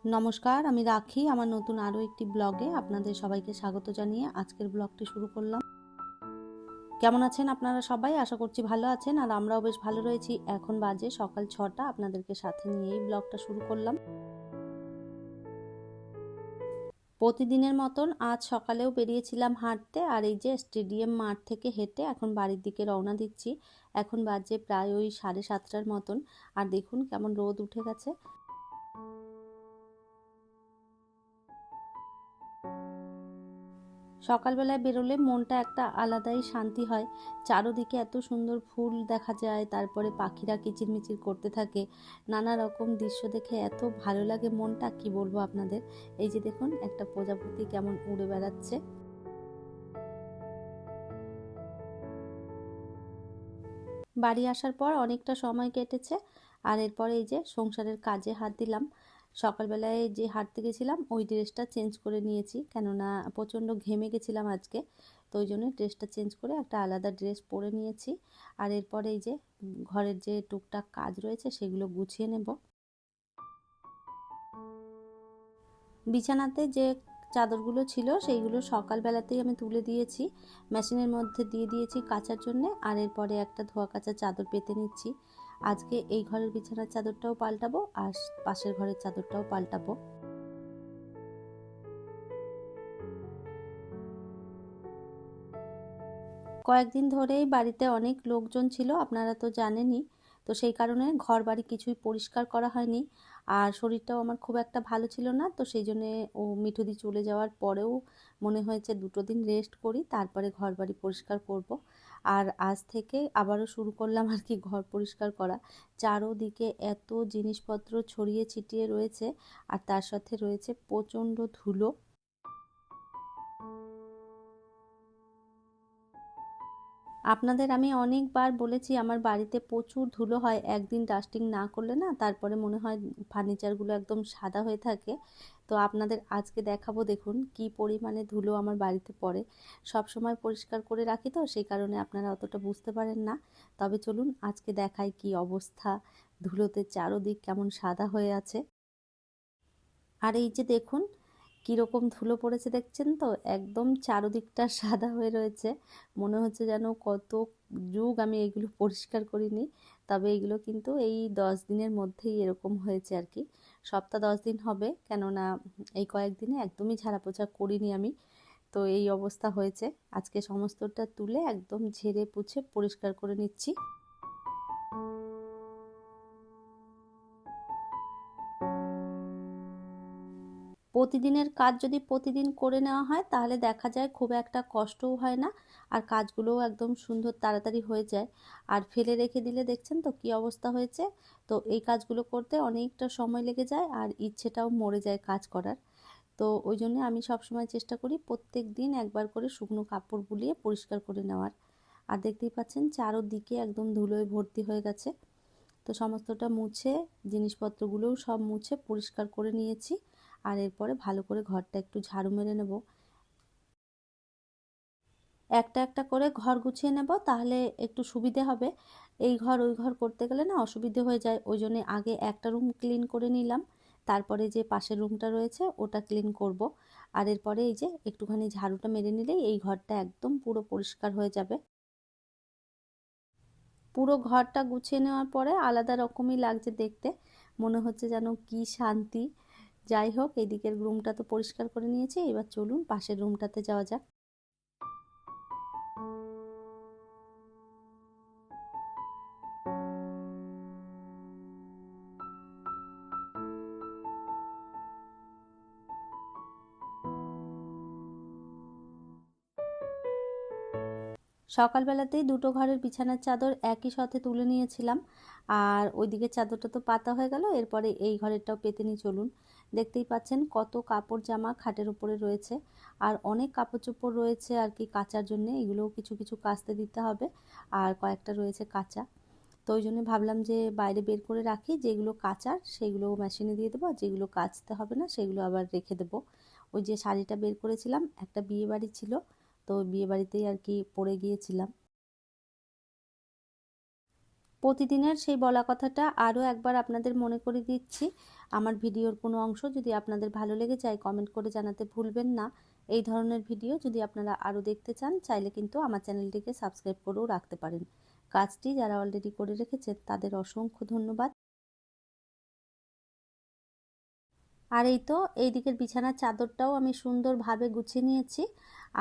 নমস্কার, আমি রাখি আমার নতুন আরও একটি ব্লগে আপনাদের সবাইকে স্বাগত জানিয়ে আজকের ব্লগটি শুরু করলাম। কেমন আছেন আপনারা সবাই? আশা করছি ভালো আছেন, আর আমরাও বেশ ভালো রয়েছি। এখন বাজে সকাল 6টা, আপনাদেরকে সাথে নিয়েই ব্লগটা শুরু করলাম। প্রতিদিনের মতন আজ সকালেও বেরিয়েছিলাম হাঁটতে, আর এই যে স্টেডিয়াম মাঠ থেকে হেঁটে এখন বাড়ির দিকে রওনা দিচ্ছি। এখন বাজে প্রায় ওই 7:30টার মতন, আর দেখুন কেমন রোদ উঠে গেছে। সকালবেলায় বেরোলে মনটা একটা আলাদাই শান্তি হয়। চারদিকে এত সুন্দর ফুল দেখা যায়, তারপরে পাখিরা কিচিরমিচির করতে থাকে, নানা রকম দৃশ্য দেখে এত ভালো লাগে মনটা, কি বলবো আপনাদের। এই যে দেখুন একটা প্রজাপতি কেমন উড়ে বেড়াচ্ছে। বাড়ি আসার পর অনেকটা সময় কেটেছে, আর এরপরে এই যে সংসারের কাজে হাত দিলাম। সকালবেলায় যে হাঁটতে গেছিলাম ওই ড্রেসটা চেঞ্জ করে নিয়েছি, কেননা প্রচণ্ড ঘেমে গেছিলাম আজকে, তো ওই জন্য ড্রেসটা চেঞ্জ করে একটা আলাদা ড্রেস পরে নিয়েছি। আর এরপরে এই যে ঘরের যে টুকটাক কাজ রয়েছে সেগুলো গুছিয়ে নেব। বিছানাতে যে চাদরগুলো ছিল সেইগুলো সকালবেলাতেই আমি তুলে দিয়েছি, মেশিনের মধ্যে দিয়ে দিয়েছি কাচার জন্যে। আর এরপরে একটা ধোয়া কাচা চাদর পেতে নিচ্ছি। আজকে এই ঘরের বিছানার চাদরটাও পাল্টাবো, আর পাশের ঘরের চাদরটাও পাল্টাবো। কয়েকদিন ধরেই বাড়িতে অনেক লোকজন ছিল, আপনারা তো জানেনই। তো সেই কারণে ঘর বাড়ি কিছুই পরিষ্কার করা হয়নি। আর শরীরটাও আমার খুব একটা ভালো ছিল না, তো সেই জন্যে মিঠুদি চলে যাওয়ার পরেও মনে হয়েছে 2 দিন রেস্ট করি, তারপরে ঘর বাড়ি পরিষ্কার করব। আর আজ থেকে আবারও শুরু করলাম আর কি ঘর পরিষ্কার করা। চারোদিকে এত জিনিসপত্র ছড়িয়ে ছিটিয়ে রয়েছে, আর তার সাথে রয়েছে প্রচণ্ড ধুলো। আপনাদের আমি অনেকবার বলেছি আমার বাড়িতে প্রচুর ধুলো হয়, একদিন ডাস্টিং না করলে না তারপরে মনে হয় ফার্নিচারগুলো একদম সাদা হয়ে থাকে। তো আপনাদের আজকে দেখাবো, দেখুন কি পরিমাণে ধুলো আমার বাড়িতে পড়ে। সব সময় পরিষ্কার করে রাখি তো সেই কারণে আপনারা অতটা বুঝতে পারেন না। তবে চলুন আজকে দেখাই কি অবস্থা, ধুলোতে চারদিক কেমন সাদা হয়ে আছে। আর এই যে দেখুন কীরকম ধুলো পড়েছে, দেখছেন তো একদম চারদিকটা সাদা হয়ে রয়েছে। মনে হচ্ছে যেন কত যুগ আমি এগুলো পরিষ্কার করিনি। তবে এগুলো কিন্তু এই 10 দিনের মধ্যেই এরকম হয়েছে আর কি। সপ্তাহ 10 দিন হবে, কেননা এই কয়েকদিনে একদমই ঝাড়া পোছা করিনি আমি। তো এই অবস্থা হয়েছে। আজকে সমস্তটা তুলে একদম ঝেড়ে পুছে পরিষ্কার করে নিচ্ছি। প্রতিদিনের কাজ যদি প্রতিদিন করে নেওয়া হয় তাহলে দেখা যায় খুব একটা কষ্টও হয় না, আর কাজগুলোও একদম সুন্দর তাড়াতাড়ি হয়ে যায়। আর ফেলে রেখে দিলে দেখছেন তো কী অবস্থা হয়েছে। তো এই কাজগুলো করতে অনেকটা সময় লেগে যায়, আর ইচ্ছেটাও মরে যায় কাজ করার। তো ওই জন্য আমি সবসময় চেষ্টা করি প্রত্যেক দিন একবার করে শুকনো কাপড় বুলিয়ে পরিষ্কার করে নেওয়ার। আর দেখতেই পাচ্ছেন চারোদিকে একদম ধুলোয় ভর্তি হয়ে গেছে। তো সমস্তটা মুছে জিনিসপত্রগুলোও সব মুছে পরিষ্কার করে নিয়েছি। আর এরপরে ভালো করে ঘরটা একটু ঝাড়ু মেরে নেব। একটা একটা করে ঘর গুছিয়ে নেব, তাহলে একটু সুবিধে হবে। এই ঘর ওই ঘর করতে গেলে না অসুবিধে হয়ে যায়, ওই জন্য আগে একটা রুম ক্লিন করে নিলাম, তারপরে যে পাশের রুমটা রয়েছে ওটা ক্লিন করব। আর এরপরে এই যে একটুখানি ঝাড়ুটা মেরে নিলেই এই ঘরটা একদম পুরো পরিষ্কার হয়ে যাবে। পুরো ঘরটা গুছিয়ে নেওয়ার পরে আলাদা রকমই লাগছে দেখতে, মনে হচ্ছে যেন কি শান্তি। যাই হোক, এদিকের রুমটা তো পরিষ্কার করে নিয়েছি, এবার চলুন পাশের রুমটাতে যাওয়া যাক। সকালবেলাতেই দুটো ঘরের বিছানার চাদর একই সাথে তুলে নিয়েছিলাম, আর ওইদিকের চাদরটা তো পাতা হয়ে গেল, এরপরে এই ঘরেরটাও পেতে নিই চলুন। দেখতেই পাচ্ছেন কত কাপড় জামা খাটের উপরে রয়েছে, আর অনেক কাপড় চোপড় রয়েছে আর কি কাচার জন্য, এগুলোও কিছু কিছু কাচতে দিতে হবে, আর কয়েকটা রয়েছে কাঁচা। তো ওই জন্য ভাবলাম যে বাইরে বের করে রাখি, যেগুলো কাচার সেগুলো মেশিনে দিয়ে দেবো, আর যেগুলো কাচতে হবে না সেগুলো আবার রেখে দেবো। ওই যে শাড়িটা বের করেছিলাম, একটা বিয়ে বাড়ি ছিল, তো বিয়ে বাড়িতেই আর কি পরে গিয়েছিলাম। প্রতিদিনের সেই বলা কথাটা আরও একবার আপনাদের মনে করে দিচ্ছি। আমার ভিডিওর কোনো অংশ যদি আপনাদের ভালো লেগে যায় কমেন্ট করে জানাতে ভুলবেন না। এই ধরনের ভিডিও যদি আপনারা আরও দেখতে চান চাইলে কিন্তু আমার চ্যানেলটিকে সাবস্ক্রাইব করেও রাখতে পারেন। কাজটি যারা অলরেডি করে রেখেছেন তাদের অসংখ্য ধন্যবাদ। আর এই তো এই দিকের বিছানার চাদরটাও আমি সুন্দরভাবে গুছিয়ে নিয়েছি।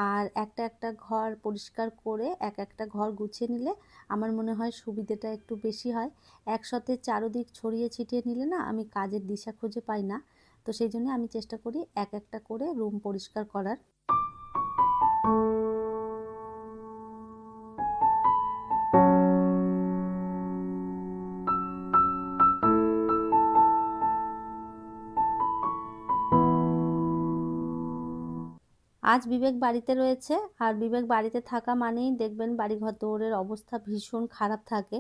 আর একটা একটা ঘর পরিষ্কার করে একটা ঘর গুছিয়ে নিলে আমার মনে হয় সুবিধাটা একটু বেশি হয়। একসাথে চারদিক ছড়িয়ে ছিটিয়ে নিলে না আমি কাজের দিশা খুঁজে পাই না। তো সেই জন্য আমি চেষ্টা করি একটা করে রুম পরিষ্কার করার। আজ বিবেক বাড়িতে রয়েছে, আর বিবেক বাড়িতে থাকা মানেই দেখবেন বাড়িঘর দৌড়ের অবস্থা ভীষণ খারাপ থাকে।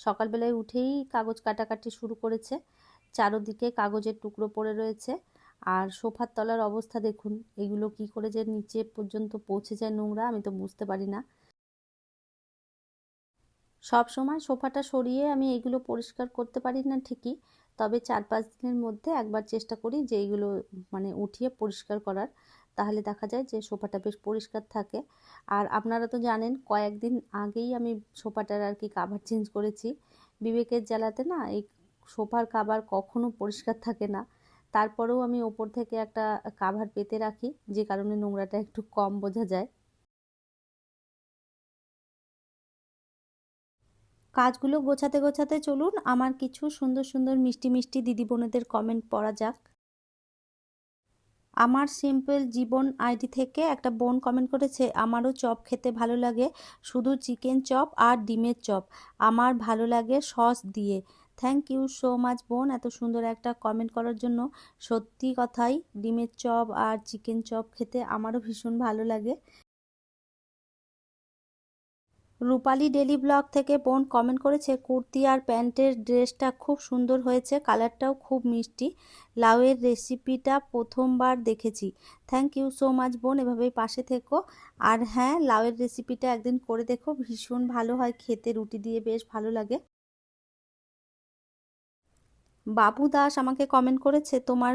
সকালবেলায় উঠেই কাগজ কাটাকাটি শুরু করেছে, চারদিকে কাগজের টুকরো পড়ে রয়েছে। আর সোফার তলার অবস্থা দেখুন, এগুলো কি করে যে নিচে পর্যন্ত পৌঁছে যায় নোংরা আমি তো বুঝতে পারি না। সব সময় সোফাটা সরিয়ে আমি এগুলো পরিষ্কার করতে পারি না ঠিকই, তবে 4-5 দিনের মধ্যে একবার চেষ্টা করি যে এইগুলো মানে উঠিয়ে পরিষ্কার করার। তাহলে দেখা যায় যে সোফাটা বেশ পরিষ্কার থাকে। আর আপনারা তো জানেন কয়েকদিন আগেই আমি সোফাটার আর কি কাভার চেঞ্জ করেছি। বিবেকের জ্বালাতে না এই সোফার কাভার কখনো পরিষ্কার থাকে না। তারপরেও আমি ওপর থেকে একটা কাভার পেতে রাখি, যে কারণে নোংরাটা একটু কম বোঝা যায়। কাজগুলো গোছাতে গোছাতে চলুন আমার কিছু সুন্দর সুন্দর মিষ্টি মিষ্টি দিদি বোনেদের কমেন্ট পড়া যাক। আমার সিম্পল জীবন আইডি থেকে একটা বোন কমেন্ট করেছে, আমারও চপ খেতে ভালো লাগে, শুধু চিকেন চপ আর ডিমের চপ, আমার ভালো লাগে সস দিয়ে। থ্যাংক ইউ সো মাচ বোন, এত সুন্দর একটা কমেন্ট করার জন্য। সত্যি কথাই ডিমের চপ আর চিকেন চপ খেতে আমারও ভীষণ ভালো লাগে। রূপালী ডেলি ব্লগ থেকে বোন কমেন্ট করেছে, কুর্তি আর প্যান্টের ড্রেসটা খুব সুন্দর হয়েছে, কালারটাও খুব মিষ্টি, লাউয়ের রেসিপিটা প্রথমবার দেখেছি। থ্যাংক ইউ সো মাচ বোন, এভাবেই পাশে থেকো। আর হ্যাঁ, লাউয়ের রেসিপিটা একদিন করে দেখো, ভীষণ ভালো হয় খেতে, রুটি দিয়ে বেশ ভালো লাগে। বাবু দাস আমাকে কমেন্ট করেছে, তোমার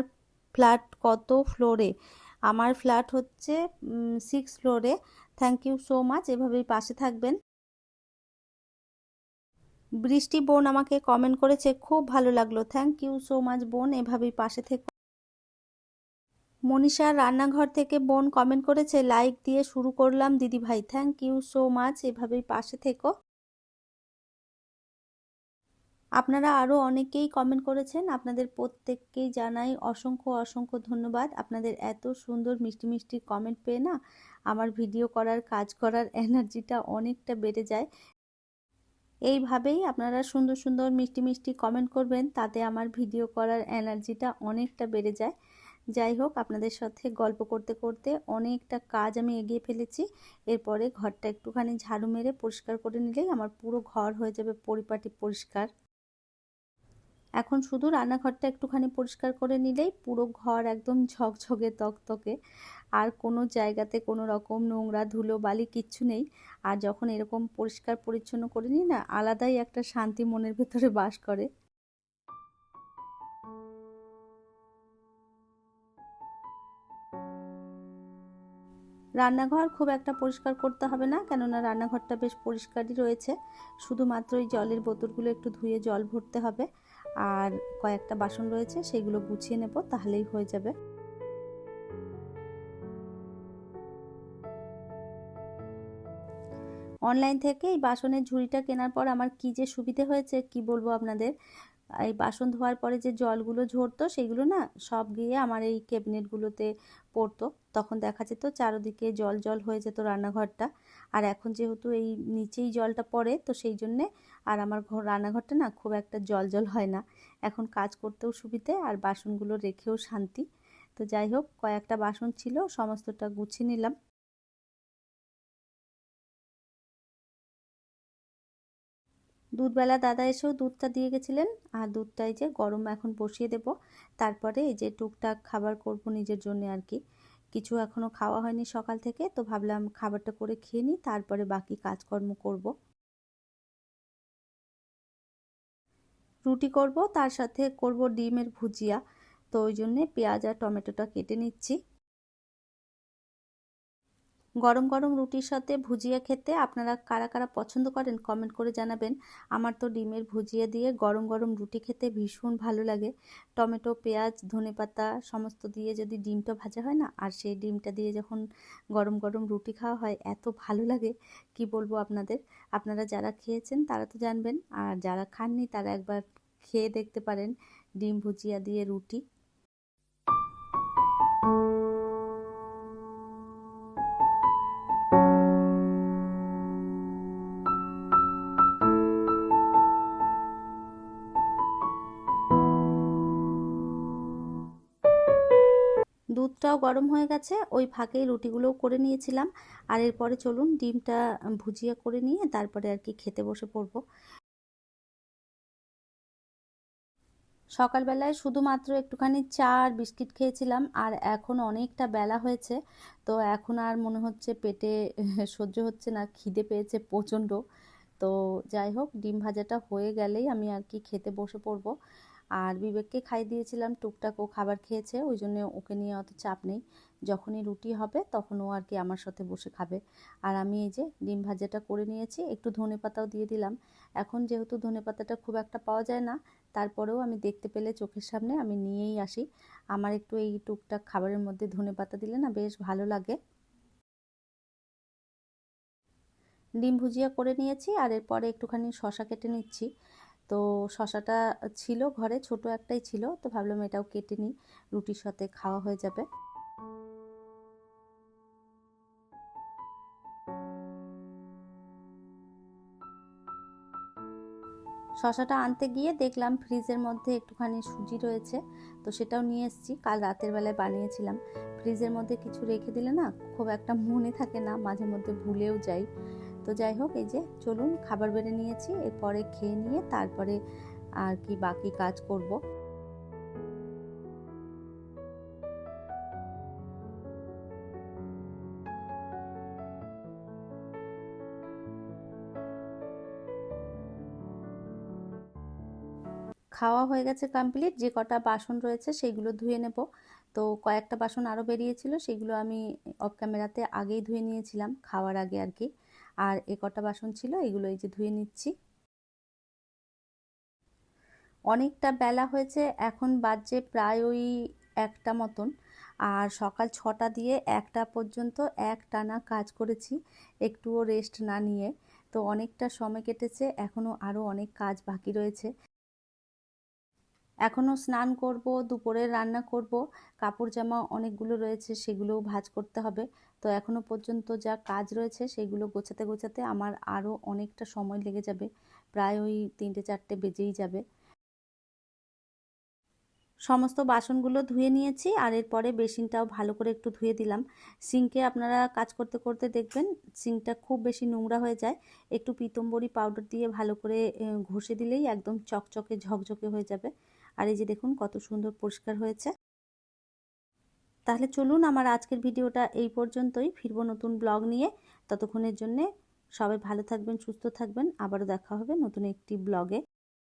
ফ্ল্যাট কত ফ্লোরে? আমার ফ্ল্যাট হচ্ছে 6 ফ্লোরে। থ্যাংক ইউ সো মাচ, এভাবেই পাশে থাকবেন। বৃষ্টি বোন আমাকে কমেন্ট করেছে, খুব ভালো লাগলো, থ্যাংক ইউ সো মাচ বোন, এভাবেই পাশে থেকো। মনীষার রান্নাঘর থেকে বোন কমেন্ট করেছে, লাইক দিয়ে শুরু করলাম দিদি ভাই, থ্যাংক ইউ সো মাচ, এভাবেই পাশে থেকো। আপনারা আরও অনেকেই কমেন্ট করেছেন, আপনাদের প্রত্যেককেই জানাই অসংখ্য অসংখ্য ধন্যবাদ। আপনাদের এত সুন্দর মিষ্টি মিষ্টি কমেন্ট পেয়ে না আমার ভিডিও করার কাজ করার এনার্জিটা অনেকটা বেড়ে যায়। এইভাবেই আপনারা সুন্দর সুন্দর মিষ্টি মিষ্টি কমেন্ট করবেন, তাতে আমার ভিডিও করার এনার্জিটা অনেকটা বেড়ে যায়। যাই হোক, আপনাদের সাথে গল্প করতে করতে অনেকটা কাজ আমি এগিয়ে ফেলেছি। এরপরে ঘরটা একটুখানি ঝাড়ু মেরে পরিষ্কার করে নিলেই আমার পুরো ঘর হয়ে যাবে পরিপাটি পরিষ্কার। এখন শুধু রান্নাঘরটা একটুখানি পরিষ্কার করে নিলেই পুরো ঘর একদম ঝকঝকে তকতকে, আর কোনো জায়গাতে কোনো রকম নোংরা ধুলো বালি কিচ্ছু নেই। আর যখন এরকম পরিষ্কার পরিচ্ছন্ন করে নিই না, আলাদাই একটা শান্তি মনের ভেতরে বাস করে। রান্নাঘর খুব একটা পরিষ্কার করতে হবে না, কেননা রান্নাঘরটা বেশ পরিষ্কারই রয়েছে। শুধুমাত্র এই জলের বোতলগুলো একটু ধুয়ে জল ভরতে হবে, আর কয়েকটা বাসন রয়েছে সেগুলো গুছিয়ে নেব, তাহলেই হয়ে যাবে। অনলাইন থেকে এই বাসনের ঝুড়িটা কেনার পর আমার কি যে সুবিধে হয়েছে কি বলবো আপনাদের। এই বাসন ধোয়ার পরে যে জলগুলো ঝরতো সেগুলো না সব গিয়ে আমার এই ক্যাবিনেটগুলোতে পড়তো, তখন দেখা যেত চারদিকে জল জল হয়ে যেত রান্নাঘরটা। আর এখন যেহেতু এই নিচেই জলটা পড়ে, তো সেই জন্যে আর আমার রান্নাঘরটা না খুব একটা জল জল হয় না। এখন কাজ করতেও সুবিধে, আর বাসনগুলো রেখেও শান্তি। তো যাই হোক, কয়েকটা বাসন ছিল, সমস্তটা গুছিয়ে নিলাম। দুধবেলা দাদা এসেও দুধটা দিয়ে গেছিলেন, আর দুধটাই যে গরম এখন বসিয়ে দেব। তারপরে এই যে টুকটাক খাবার করব নিজের জন্য আর কি। কিছু এখনো খাওয়া হয়নি সকাল থেকে, তো ভাবলাম খাবারটা করে খেয়ে নিই, তারপরে বাকি কাজকর্ম করব। রুটি করব, তার সাথে করব ডিমের ভুজিয়া। তো ওই জন্যে পেঁয়াজ আর টমেটোটা কেটে নিচ্ছি। গরম গরম রুটির সাথে ভুজিয়া খেতে আপনারা কারা কারা পছন্দ করেন কমেন্ট করে জানাবেন। আমার তো ডিমের ভুজিয়া দিয়ে গরম গরম রুটি খেতে ভীষণ ভালো লাগে। টমেটো, পেঁয়াজ, ধনেপাতা সমস্ত দিয়ে যদি ডিমটা ভাজা হয় না, আর সেই ডিমটা দিয়ে যখন গরম গরম রুটি খাওয়া হয়, এত ভালো লাগে কি বলবো আপনাদের। আপনারা যারা খেয়েছেন তারা তো জানবেন, আর যারা খাননি তারা একবার খেয়ে দেখতে পারেন ডিম ভুজিয়া দিয়ে রুটি। দুধটাও গরম হয়ে গেছে, ওই ফাঁকেই রুটিগুলোও করে নিয়েছিলাম। আর এরপরে চলুন ডিমটা ভুজিয়া করে নিয়ে তারপরে আর কি খেতে বসে পড়বো। সকালবেলায় শুধুমাত্র একটুখানি চা আর বিস্কিট খেয়েছিলাম, আর এখন অনেকটা বেলা হয়েছে, তো এখন আর মনে হচ্ছে পেটে সহ্য হচ্ছে না, খিদে পেয়েছে প্রচণ্ড। তো যাই হোক, ডিম ভাজাটা হয়ে গেলেই আমি আর কি খেতে বসে পড়বো। আর বিবেককে খাইয়ে দিয়েছিলাম, টুকটাক ও খাবার খেয়েছে, ওই জন্য ওকে নিয়ে অত চাপ নেই। যখনই রুটি হবে তখন ও আর কি আমার সাথে বসে খাবে। আর আমি এই যে ডিম ভাজাটা করে নিয়েছি, একটু ধনেপাতাও দিয়ে দিলাম। এখন যেহেতু ধনেপাতাটা খুব একটা পাওয়া যায় না, তারপরেও আমি দেখতে পেলে চোখের সামনে আমি নিয়েই আসি। আমার একটু এই টুকটাক খাবারের মধ্যে ধনেপাতা দিলে না বেশ ভালো লাগে। ডিম ভুজিয়া করে নিয়েছি, আর এরপরে একটুখানি শশা কেটে নিচ্ছি। তো শশাটা ছিল ঘরে, ছোট একটাই ছিল, তো ভাবলাম এটাও কেটে নিই, রুটির সাথে খাওয়া হয়ে যাবে। শশাটা আনতে গিয়ে দেখলাম ফ্রিজের মধ্যে একটুখানি সুজি রয়েছে, তো সেটাও নিয়ে এসেছি, কাল রাতের বেলায় বানিয়েছিলাম। ফ্রিজের মধ্যে কিছু রেখে দিলে না খুব একটা মনে থাকে না, মাঝে মধ্যে ভুলেও যাই। তো যাই হোক, এই যে চলুন খাবার বেড়ে নিয়েছি, এরপরে খেয়ে নিয়ে তারপরে আর কি বাকি কাজ করব। খাওয়া হয়ে গেছে কমপ্লিট, যে কটা বাসন রয়েছে সেগুলো ধুয়ে নেব। তো কয়েকটা বাসন আরও বেরিয়েছিল, সেগুলো আমি অফ ক্যামেরাতে আগেই ধুয়ে নিয়েছিলাম, খাওয়ার আগে আর কি। আর এ কটা বাসন ছিল, এগুলো এই যে ধুয়ে নিচ্ছি। অনেকটা বেলা হয়েছে, এখন বাজে প্রায় ওই 1টা মতন। আর সকাল 6টা দিয়ে 1টা পর্যন্ত একটানা কাজ করেছি, একটুও রেস্ট না নিয়ে। তো অনেকটা সময় কেটেছে, এখনও আরও অনেক কাজ বাকি রয়েছে। এখনও স্নান করব, দুপুরে রান্না করব, কাপড় জামা অনেকগুলো রয়েছে সেগুলোও ভাঁজ করতে হবে। তো এখনও পর্যন্ত যা কাজ রয়েছে সেগুলো গোছাতে গোছাতে আমার আরও অনেকটা সময় লেগে যাবে, প্রায় ওই 3টে 4টে বেজেই যাবে। সমস্ত বাসনগুলো ধুয়ে নিয়েছি, আর এরপরে বেসিনটাও ভালো করে একটু ধুয়ে দিলাম। সিঙ্কে আপনারা কাজ করতে করতে দেখবেন সিঙ্কটা খুব বেশি নোংরা হয়ে যায়, একটু পিতম্বরী পাউডার দিয়ে ভালো করে ঘষে দিলেই একদম চকচকে ঝকঝকে হয়ে যাবে। আর এই যে দেখুন কত সুন্দর পরিষ্কার হয়েছে। তাহলে চলুন, আমার আজকের ভিডিওটা এই পর্যন্তই, ফিরবো নতুন ব্লগ নিয়ে। ততক্ষণের জন্যে সবাই ভালো থাকবেন, সুস্থ থাকবেন, আবারও দেখা হবে নতুন একটি ব্লগে।